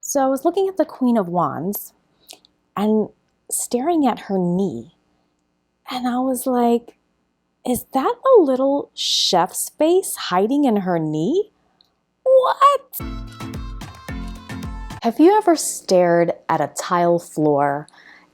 So I was looking at the Queen of Wands and staring at her knee. And I was like, is that a little chef's face hiding in her knee? What? Have you ever stared at a tile floor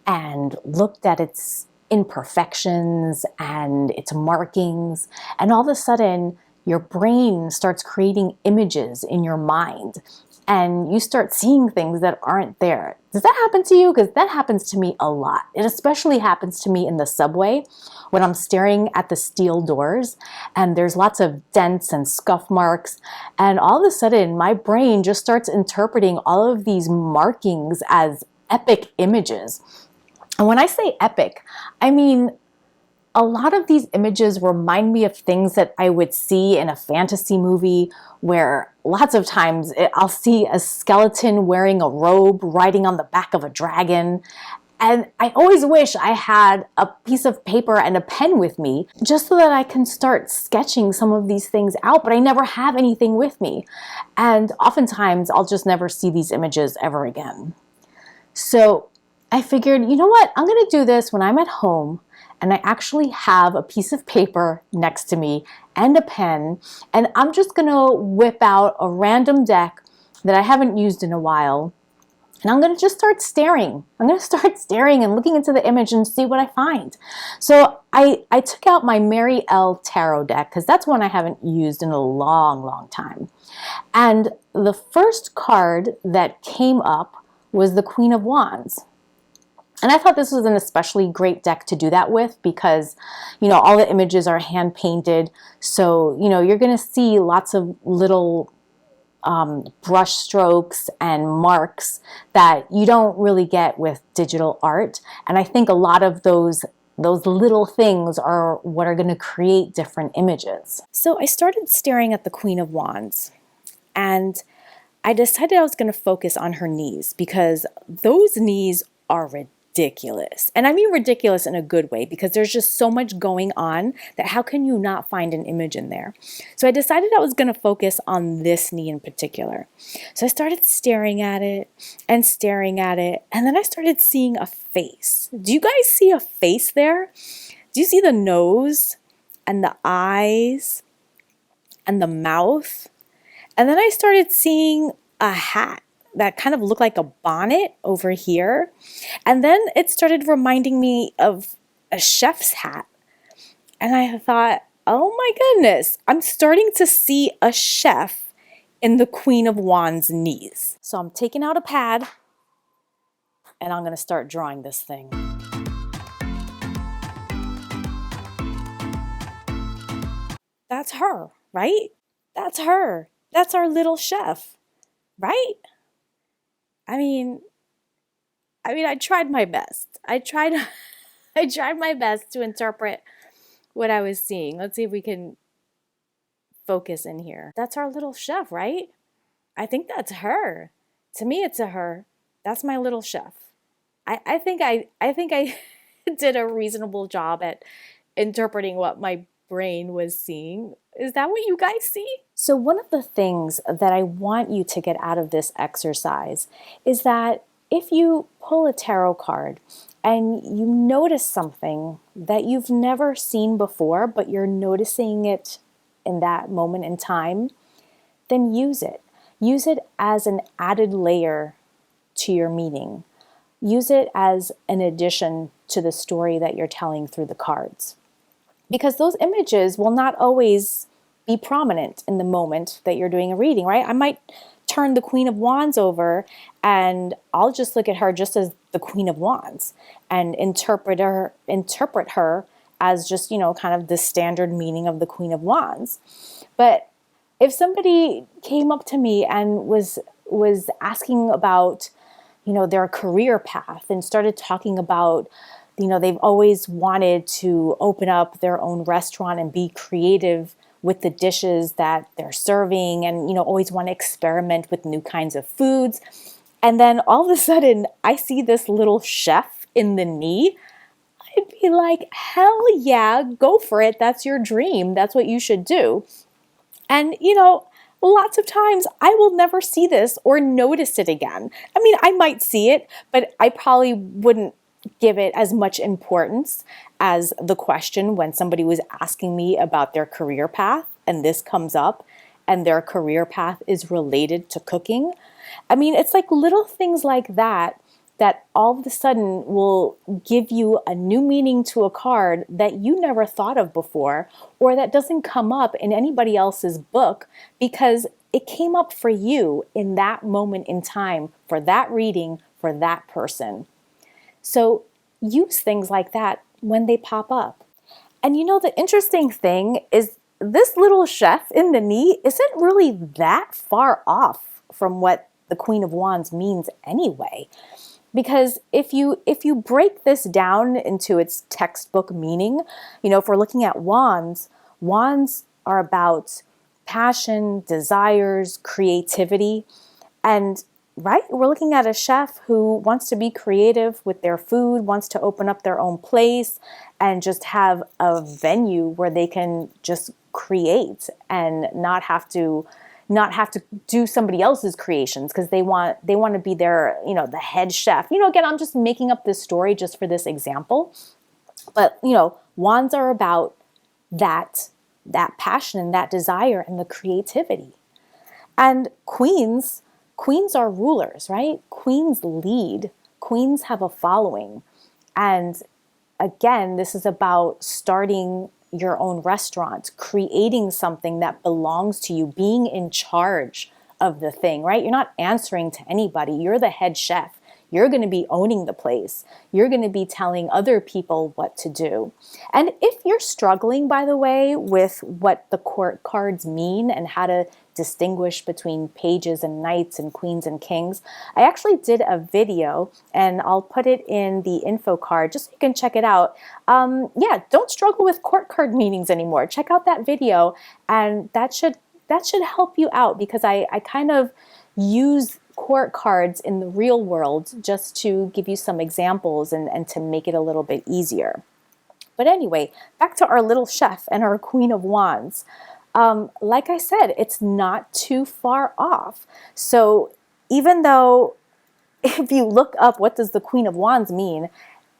and looked at its imperfections and its markings, and all of a sudden your brain starts creating images in your mind and you start seeing things that aren't there? Does that happen to you? Because that happens to me a lot. It especially happens to me in the subway when I'm staring at the steel doors and there's lots of dents and scuff marks, and all of a sudden my brain just starts interpreting all of these markings as epic images. And when I say epic, I mean a lot of these images remind me of things that I would see in a fantasy movie, where lots of times I'll see a skeleton wearing a robe riding on the back of a dragon. And I always wish I had a piece of paper and a pen with me just so that I can start sketching some of these things out, but I never have anything with me. And oftentimes I'll just never see these images ever again. So I figured, you know what? I'm going to do this when I'm at home and I actually have a piece of paper next to me and a pen, and I'm just going to whip out a random deck that I haven't used in a while, and I'm going to just start staring. I'm going to start staring and looking into the image and see what I find. So I took out my Mary L. Tarot deck, because that's one I haven't used in a long, long time. And the first card that came up was the Queen of Wands. And I thought this was an especially great deck to do that with because, all the images are hand painted. So, you're going to see lots of little brush strokes and marks that you don't really get with digital art. And I think a lot of those little things are what are going to create different images. So I started staring at the Queen of Wands, and I decided I was going to focus on her knees because those knees are ridiculous. And I mean ridiculous in a good way, because there's just so much going on that how can you not find an image in there? So I decided I was going to focus on this knee in particular. So I started staring at it, and then I started seeing a face. Do you guys see a face there? Do you see the nose and the eyes and the mouth? And then I started seeing a hat that kind of looked like a bonnet over here. And then it started reminding me of a chef's hat. And I thought, oh my goodness, I'm starting to see a chef in the Queen of Wands knees. So I'm taking out a pad and I'm going to start drawing this thing. That's her, right? That's her. That's our little chef, right? I mean, I tried my best. I tried my best to interpret what I was seeing. Let's see if we can focus in here. That's our little chef, right? I think that's her. To me, it's a her. That's my little chef. I think I did a reasonable job at interpreting what my brain was seeing. Is that what you guys see? So one of the things that I want you to get out of this exercise is that if you pull a tarot card and you notice something that you've never seen before, but you're noticing it in that moment in time, then use it. Use it as an added layer to your meaning. Use it as an addition to the story that you're telling through the cards. Because those images will not always be prominent in the moment that you're doing a reading, right? I might turn the Queen of Wands over and I'll just look at her just as the Queen of Wands and interpret her as just, kind of the standard meaning of the Queen of Wands. But if somebody came up to me and was asking about, their career path and started talking about, they've always wanted to open up their own restaurant and be creative with the dishes that they're serving and, always want to experiment with new kinds of foods. And then all of a sudden, I see this little chef in the knee. I'd be like, hell yeah, go for it. That's your dream. That's what you should do. And, lots of times I will never see this or notice it again. I mean, I might see it, but I probably wouldn't give it as much importance as the question when somebody was asking me about their career path and this comes up and their career path is related to cooking. I mean, it's like little things like that that all of a sudden will give you a new meaning to a card that you never thought of before, or that doesn't come up in anybody else's book because it came up for you in that moment in time, for that reading, for that person. So use things like that when they pop up. And you know, the interesting thing is this little chef in the knee isn't really that far off from what the Queen of Wands means anyway. Because if you break this down into its textbook meaning, you know, if we're looking at wands, wands are about passion, desires, creativity. And right, we're looking at a chef who wants to be creative with their food, wants to open up their own place and just have a venue where they can just create and not have to do somebody else's creations because they want to be their, you know, the head chef. You know, again, I'm just making up this story just for this example. But, you know, wands are about that passion and that desire and the creativity. And queens are rulers, right? Queens lead. Queens have a following. And again, this is about starting your own restaurant, creating something that belongs to you, being in charge of the thing, right? You're not answering to anybody. You're the head chef. You're going to be owning the place. You're going to be telling other people what to do. And if you're struggling, by the way, with what the court cards mean and how to distinguish between pages and knights and queens and kings, I actually did a video and I'll put it in the info card just so you can check it out. Yeah, don't struggle with court card meanings anymore. Check out that video and that should help you out because I kind of use court cards in the real world just to give you some examples and to make it a little bit easier. But anyway, back to our little chef and our Queen of Wands. Like I said, it's not too far off. So even though if you look up what does the Queen of Wands mean,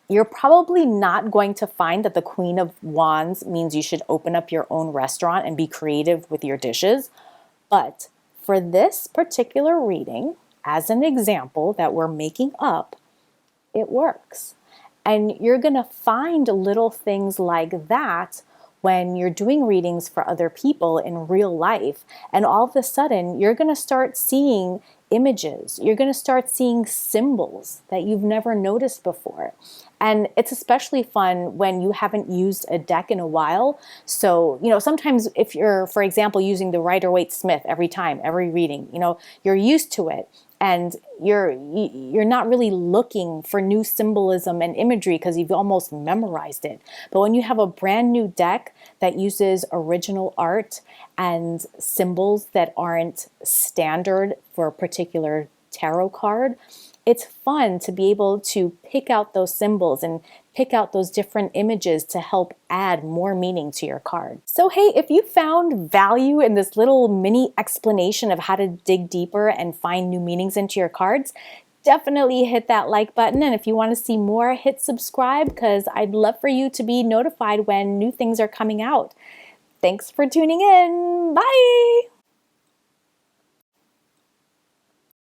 you're probably not going to find that the Queen of Wands means you should open up your own restaurant and be creative with your dishes. But for this particular reading, as an example that we're making up, it works. And you're going to find little things like that when you're doing readings for other people in real life. And all of a sudden, you're going to start seeing images. You're going to start seeing symbols that you've never noticed before. And it's especially fun when you haven't used a deck in a while. So, you know, sometimes if you're, for example, using the Rider-Waite-Smith every time, every reading, you know, you're used to it. And you're not really looking for new symbolism and imagery because you've almost memorized it. But when you have a brand new deck that uses original art and symbols that aren't standard for a particular tarot card, it's fun to be able to pick out those symbols and pick out those different images to help add more meaning to your card. So hey, if you found value in this little mini explanation of how to dig deeper and find new meanings into your cards, definitely hit that like button. And if you want to see more, hit subscribe because I'd love for you to be notified when new things are coming out. Thanks for tuning in. Bye!